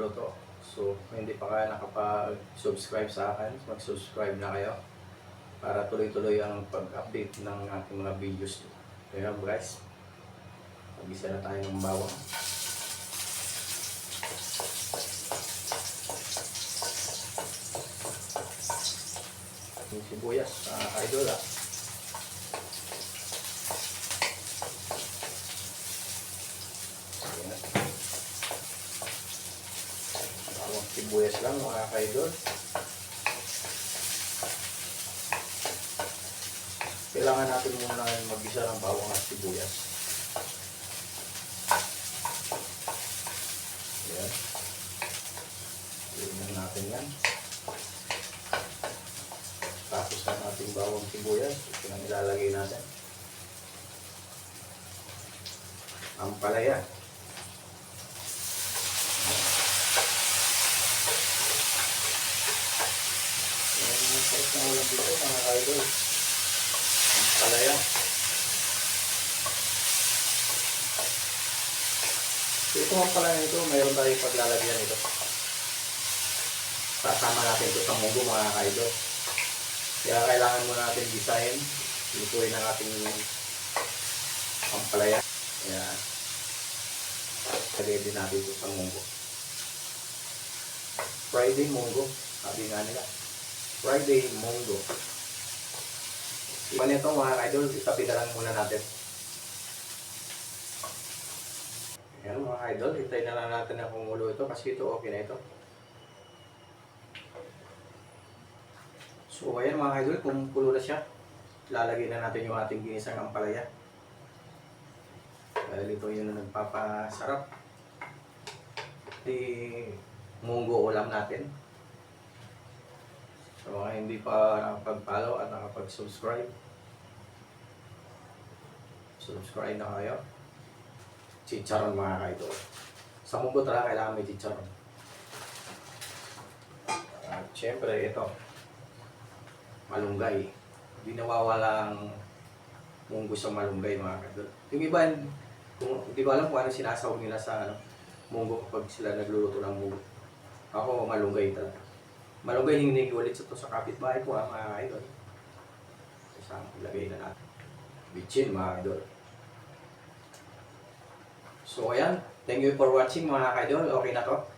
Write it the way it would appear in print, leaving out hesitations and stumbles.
magluluto. So, kung hindi pa kayo nakapag-subscribe sa akin, mag-subscribe na kayo para tuloy-tuloy ang pag-update ng ating mga videos. Kaya guys, mag-isa na tayo ng bawang. Yung sibuyas, idol Bawang sibuyas lang mga kaidol. Kailangan natin muna mag-isa ng bawang at sibuyas. Ayan. Tingnan natin yan. Tapos ang ating bawang sibuyas, ito na ilalagay natin. Ang palaya. Ang sarap na ulam dito mga kaidol. Ang palaya. So ito ang palaya nito, mayroon tayong paglalagyan ito. Sasama natin ito sa munggo mga kaidol. Kaya kailangan muna natin design, lutuin ang ating pampalaya. Kaya lagay din natin ito sa munggo. Friday munggo, sabi nga nila. Friday munggo. Iba nito mga idol, itabi na lang muna natin. Ayan mga idol, hintayin na lang natin na kumulo ito kasi ito okay na ito. So ayan mga idol, kung pulo na siya, lalagay na natin yung ating ginisang ampalaya. Dahil ito yun na nagpapasarap. Di munggo ulam natin. So mga hindi pa nakapag-follow at nakapag-subscribe, subscribe na kayo. Chicharon mga idol. Sa munggo talaga kailangan may chicharon. At syempre ito, malunggay. Hindi nawawalang munggo sa malunggay mga kadol. Yung iba, kung hindi ko alam kung ano sinasawag nila sa munggo kapag sila nagluluto ng munggo. Ako malunggay talaga. Malunggay hinihingi ulit sa kapitbahay ko mga idol. Isang ilagay na natin. Bitchin mga idol. So ayan, thank you for watching mga idol. Okay na to.